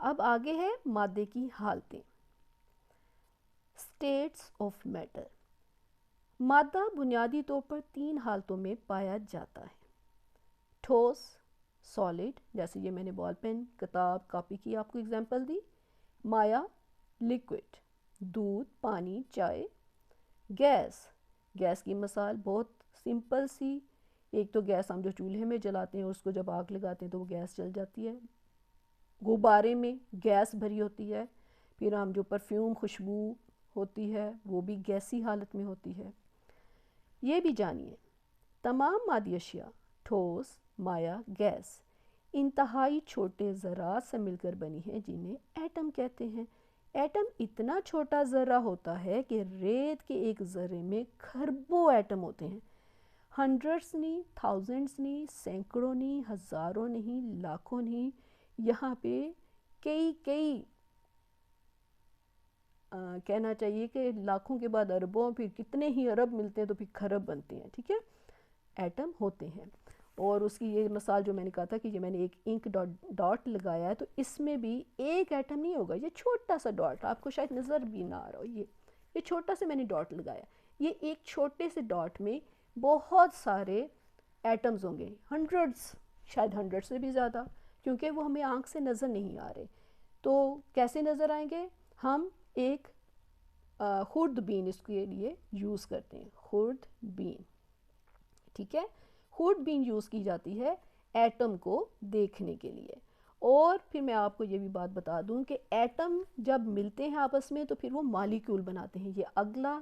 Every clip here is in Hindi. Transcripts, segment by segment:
अब आगे है मादे की हालतें, स्टेट्स ऑफ मैटर। मादा बुनियादी तौर पर 3 हालतों में पाया जाता है, ठोस, सॉलिड, जैसे ये मैंने बॉल पेन, किताब, कॉपी की आपको एग्जांपल दी, माया, लिक्विड, दूध, पानी, चाय, गैस। गैस की मिसाल बहुत सिंपल सी, एक तो गैस हम जो चूल्हे में जलाते हैं उसको जब आग लगाते हैं तो वो गैस जल जाती है, गुब्बारे में गैस भरी होती है, फिर हम जो परफ्यूम खुशबू होती है वो भी गैसी हालत में होती है। ये भी जानिए तमाम मादी अशिया, ठोस, माया, गैस, इंतहाई छोटे ज़रात से मिलकर बनी है जिन्हें एटम कहते हैं। एटम इतना छोटा ज़रा होता है कि रेत के एक ज़रे में खरबों एटम होते हैं, हंड्रेड्स नहीं, थाउजेंड्स नहीं, सैकड़ों नहीं, हज़ारों नहीं, लाखों नहीं, यहाँ पे कई कई कहना चाहिए कि लाखों के बाद अरबों, फिर कितने ही अरब मिलते हैं तो फिर खरब बनते हैं। ठीक है, एटम होते हैं। और उसकी ये मिसाल जो मैंने कहा था कि ये मैंने एक इंक डॉट लगाया है तो इसमें भी एक एटम नहीं होगा, ये छोटा सा डॉट आपको शायद नज़र भी ना आ रहा हो, ये छोटा सा मैंने डॉट लगाया, ये एक छोटे से डॉट में बहुत सारे एटम्स होंगे, हंड्रेड्स, शायद हंड्रेड से भी ज़्यादा, क्योंकि वो हमें आँख से नज़र नहीं आ रहे। तो कैसे नज़र आएंगे? हम एक खुर्दबीन इसके लिए यूज़ करते हैं, खुर्दबीन। ठीक है, खुर्दबीन यूज़ की जाती है एटम को देखने के लिए। और फिर मैं आपको ये भी बात बता दूं कि एटम जब मिलते हैं आपस में तो फिर वो मालिक्यूल बनाते हैं। ये अगला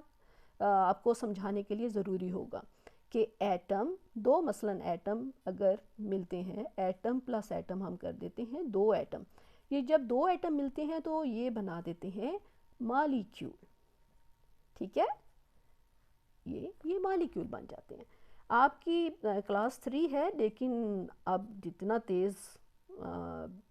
आपको समझाने के लिए ज़रूरी होगा कि एटम दो, मसलन एटम अगर मिलते हैं, एटम प्लस एटम हम कर देते हैं 2 एटम, ये जब 2 एटम मिलते हैं तो ये बना देते हैं मालिक्यूल। ठीक है, ये मालिक्यूल बन जाते हैं। आपकी क्लास 3 है, लेकिन अब जितना तेज़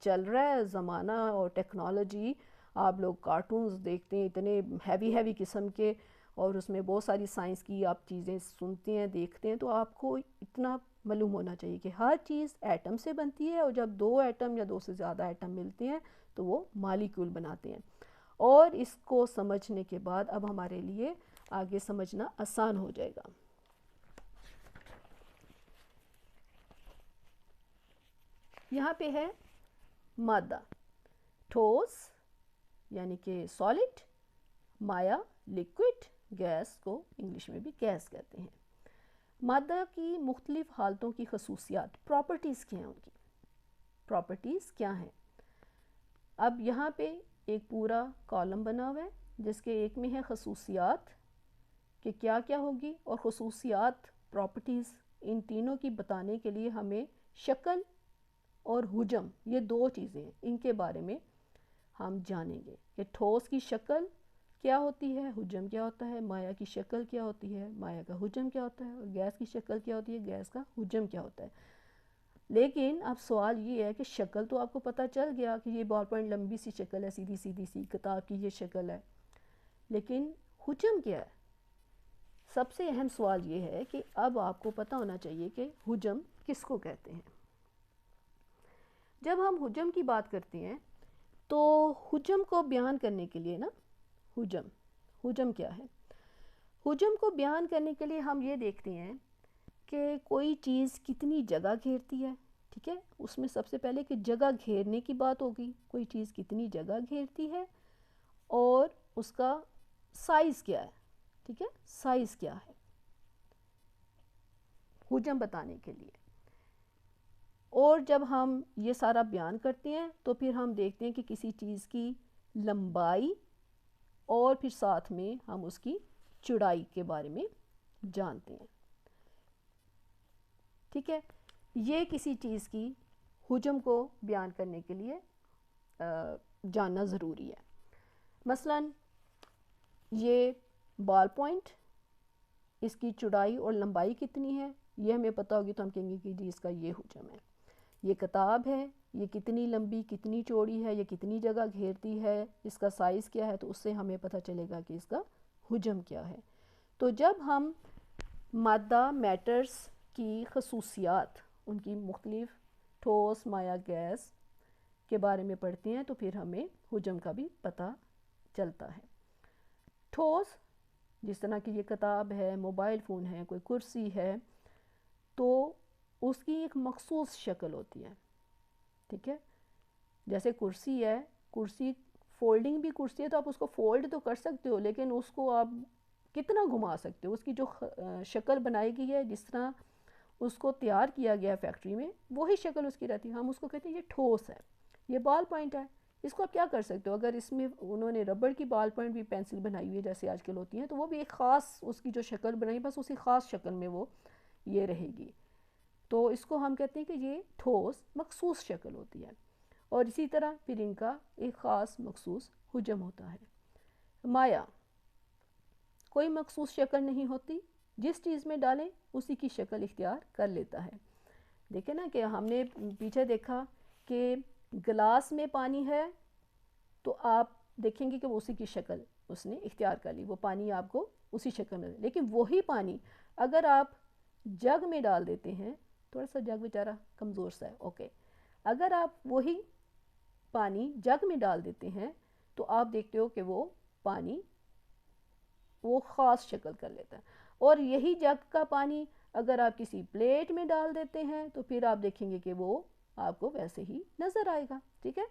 चल रहा है ज़माना और टेक्नोलॉजी, आप लोग कार्टून्स देखते हैं इतने हैवी हैवी किस्म के, और उसमें बहुत सारी साइंस की आप चीज़ें सुनते हैं, देखते हैं, तो आपको इतना मालूम होना चाहिए कि हर चीज़ एटम से बनती है, और जब 2 एटम या 2 से ज़्यादा एटम मिलते हैं तो वो मालिक्यूल बनाते हैं। और इसको समझने के बाद अब हमारे लिए आगे समझना आसान हो जाएगा। यहाँ पे है मादा, ठोस यानी कि सॉलिड, माया लिक्विड, गैस को इंग्लिश में भी गैस कहते हैं। मादा की मुख्तलिफ हालतों की खसूसियात, प्रॉपर्टीज़ क्या हैं, उनकी प्रॉपर्टीज़ क्या हैं। अब यहाँ पे एक पूरा कॉलम बना हुआ है जिसके एक में है खसूसियात कि क्या क्या होगी, और खसूसियात प्रॉपर्टीज़ इन तीनों की बताने के लिए हमें शक्ल और हुजम, ये 2 चीज़ें हैं, इनके बारे में हम जानेंगे कि ठोस की शक्ल क्या होती है, हुजम क्या होता है, माया की शक्ल क्या होती है, माया का हुजम क्या होता है, और गैस की शक्ल क्या होती है, गैस का हुजम क्या होता है। लेकिन अब सवाल ये है कि शक्ल तो आपको पता चल गया कि ये बॉल पॉइंट लंबी सी शक्ल है, सीधी सीधी सी, किताब की ये शक्ल है, लेकिन हुजम क्या है? सबसे अहम सवाल ये है कि अब आपको पता होना चाहिए कि हुजम किसको कहते हैं। जब हम हुजम की बात करते हैं तो हुजम को बयान करने के लिए ना, हुजम क्या है? हुजम को बयान करने के लिए हम ये देखते हैं कि कोई चीज़ कितनी जगह घेरती है। ठीक है, उसमें सबसे पहले कि जगह घेरने की बात होगी, कोई चीज़ कितनी जगह घेरती है और उसका साइज़ क्या है। ठीक है, साइज़ क्या है हुजम बताने के लिए। और जब हम ये सारा बयान करते हैं तो फिर हम देखते हैं कि किसी चीज़ की लंबाई और फिर साथ में हम उसकी चौड़ाई के बारे में जानते हैं। ठीक है, ये किसी चीज़ की हुजम को बयान करने के लिए जानना ज़रूरी है। मसलन ये बॉल पॉइंट, इसकी चौड़ाई और लंबाई कितनी है ये हमें पता होगी तो हम कहेंगे कि जी इसका ये हुजम है। ये किताब है, ये कितनी लंबी कितनी चौड़ी है, ये कितनी जगह घेरती है, इसका साइज़ क्या है, तो उससे हमें पता चलेगा कि इसका हुजम क्या है। तो जब हम मादा मैटर्स की खसूसियात, उनकी मुख्तलिफ ठोस, माया, गैस के बारे में पढ़ते हैं तो फिर हमें हुजम का भी पता चलता है। ठोस, जिस तरह की ये किताब है, मोबाइल फ़ोन है, कोई कुर्सी है, तो उसकी एक मखसूस शक्ल होती है, ठीक है। जैसे कुर्सी है, कुर्सी फोल्डिंग भी कुर्सी है तो आप उसको फोल्ड तो कर सकते हो, लेकिन उसको आप कितना घुमा सकते हो, उसकी जो शक्ल बनाई गई है, जिस तरह उसको तैयार किया गया फैक्ट्री में, वही शक्ल उसकी रहती है। हम उसको कहते हैं ये ठोस है। ये बॉल पॉइंट है, इसको आप क्या कर सकते हो, अगर इसमें उन्होंने रबड़ की बॉल पॉइंट भी पेंसिल बनाई हुई है जैसे आजकल होती हैं, तो वो भी एक ख़ास उसकी जो शक्ल बनाई, बस उसी ख़ास शक्ल में वो ये रहेगी। तो इसको हम कहते हैं कि ये ठोस मखसूस शक्ल होती है। और इसी तरह फिर इनका एक ख़ास मखसूस हुजम होता है। माया, कोई मखसूस शक्ल नहीं होती, जिस चीज़ में डालें उसी की शक्ल इख्तियार कर लेता है। देखें ना कि हमने पीछे देखा कि गिलास में पानी है तो आप देखेंगे कि वो उसी की शक्ल उसने इख्तियार कर ली, वो पानी आपको उसी शक्ल में। लेकिन वही पानी अगर आप जग में डाल देते हैं, थोड़ा सा जग बेचारा कमज़ोर सा है, ओके, अगर आप वही पानी जग में डाल देते हैं तो आप देखते हो कि वो पानी वो ख़ास शक्ल कर लेता है। और यही जग का पानी अगर आप किसी प्लेट में डाल देते हैं तो फिर आप देखेंगे कि वो आपको वैसे ही नज़र आएगा, ठीक है।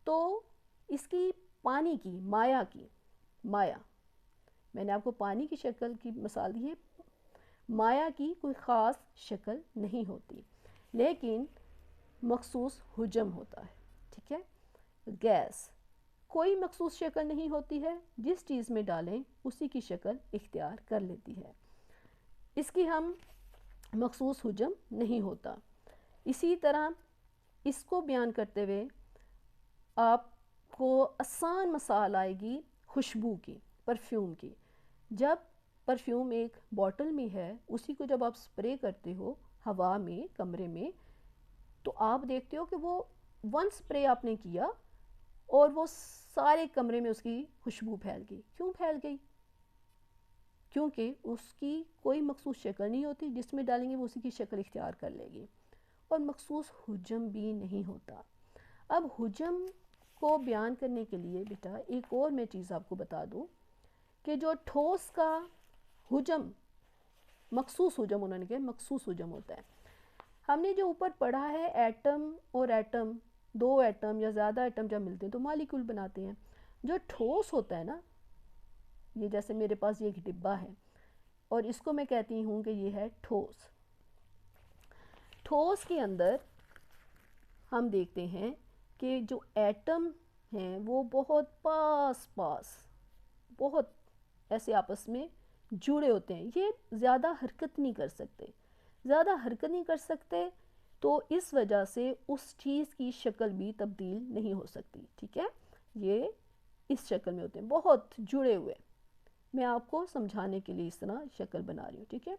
तो इसकी पानी की माया, मैंने आपको पानी की शक्ल की मिसाल दी है, माया की कोई ख़ास शक्ल नहीं होती, लेकिन मखसूस हुजम होता है, ठीक है। गैस, कोई मखसूस शक्ल नहीं होती है, जिस चीज़ में डालें उसी की शक्ल इख्तियार कर लेती है, इसकी हम मखसूस हुजम नहीं होता। इसी तरह इसको बयान करते हुए आपको आसान मिसाल आएगी खुशबू की, परफ्यूम की। जब परफ्यूम एक बॉटल में है, उसी को जब आप स्प्रे करते हो हवा में कमरे में, तो आप देखते हो कि वो वन स्प्रे आपने किया और वो सारे कमरे में उसकी खुशबू फैल गई। क्यों फैल गई? क्योंकि उसकी कोई मखसूस शक्ल नहीं होती, जिसमें डालेंगे वो उसी की शक्ल इख्तियार कर लेगी। और मखसूस हुजम भी नहीं होता। अब हुजम को बयान करने के लिए बेटा एक और मैं चीज़ आपको बता दूं कि जो ठोस का हुजम, मखसूस हुजम, उन्होंने कहा मखसूस हुजम होता है। हमने जो ऊपर पढ़ा है एटम और एटम, दो एटम या ज़्यादा एटम जब मिलते हैं तो मॉलिक्यूल बनाते हैं। जो ठोस होता है ना, ये जैसे मेरे पास ये एक डिब्बा है और इसको मैं कहती हूँ कि ये है ठोस। ठोस के अंदर हम देखते हैं कि जो एटम हैं वो बहुत पास बहुत ऐसे आपस में जुड़े होते हैं। ये ज़्यादा हरकत नहीं कर सकते, तो इस वजह से उस चीज़ की शक्ल भी तब्दील नहीं हो सकती, ठीक है। ये इस शक्ल में होते हैं, बहुत जुड़े हुए। मैं आपको समझाने के लिए इस तरह शक्ल बना रही हूँ, ठीक है।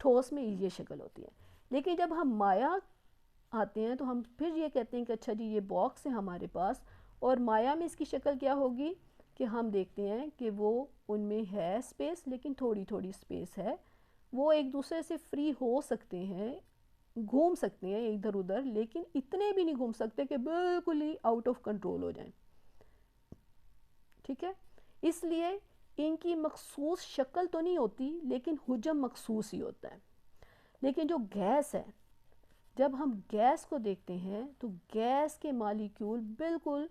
ठोस में ये शक्ल होती है। लेकिन जब हम माया आते हैं तो हम फिर ये कहते हैं कि अच्छा जी ये बॉक्स है हमारे पास, और माया में इसकी शक्ल क्या होगी कि हम देखते हैं कि वो उनमें है स्पेस, लेकिन थोड़ी थोड़ी स्पेस है, वो एक दूसरे से फ्री हो सकते हैं, घूम सकते हैं इधर उधर, लेकिन इतने भी नहीं घूम सकते कि बिल्कुल ही आउट ऑफ कंट्रोल हो जाएं, ठीक है। इसलिए इनकी मखसूस शक्ल तो नहीं होती, लेकिन हुजम मखसूस ही होता है। लेकिन जो गैस है, जब हम गैस को देखते हैं तो गैस के मॉलिक्यूल बिल्कुल,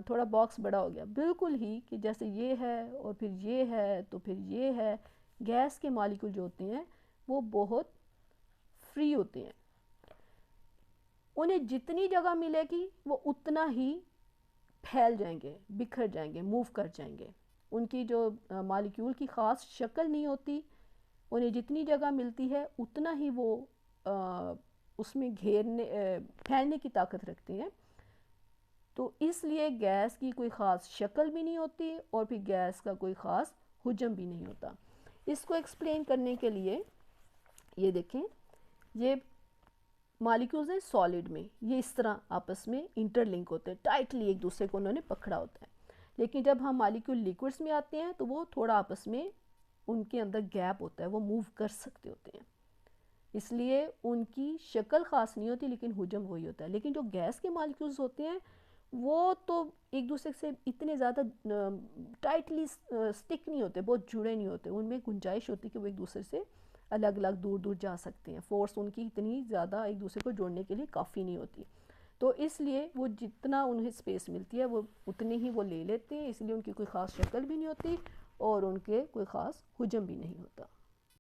थोड़ा बॉक्स बड़ा हो गया, बिल्कुल ही कि जैसे ये है और फिर ये है तो फिर ये है। गैस के मॉलिक्यूल जो होते हैं वो बहुत फ्री होते हैं, उन्हें जितनी जगह मिलेगी वो उतना ही फैल जाएंगे, बिखर जाएंगे, मूव कर जाएंगे। उनकी जो मॉलिक्यूल की ख़ास शक्ल नहीं होती, उन्हें जितनी जगह मिलती है उतना ही वो उसमें घेरने फैलने की ताकत रखते हैं। तो इसलिए गैस की कोई ख़ास शक्ल भी नहीं होती और फिर गैस का कोई ख़ास हुजम भी नहीं होता। इसको एक्सप्लेन करने के लिए ये देखें, ये मॉलिक्यूल्स हैं सॉलिड में, ये इस तरह आपस में इंटरलिंक होते हैं, टाइटली एक दूसरे को उन्होंने पकड़ा होता है। लेकिन जब हम मॉलिक्यूल लिक्विड्स में आते हैं तो वो थोड़ा आपस में उनके अंदर गैप होता है, वो मूव कर सकते होते हैं, इसलिए उनकी शक्ल ख़ास नहीं होती लेकिन हुजम वही होता है। लेकिन जो गैस के मालिक्यूल्स होते हैं वो तो एक दूसरे से इतने ज़्यादा टाइटली स्टिक नहीं होते, बहुत जुड़े नहीं होते, उनमें गुंजाइश होती है कि वो एक दूसरे से अलग अलग दूर दूर जा सकते हैं। फोर्स उनकी इतनी ज़्यादा एक दूसरे को जोड़ने के लिए काफ़ी नहीं होती, तो इसलिए वो जितना उन्हें स्पेस मिलती है वो उतनी ही वो ले लेते हैं, इसलिए उनकी कोई ख़ास शक्ल भी नहीं होती और उनके कोई ख़ास हुजम भी नहीं होता।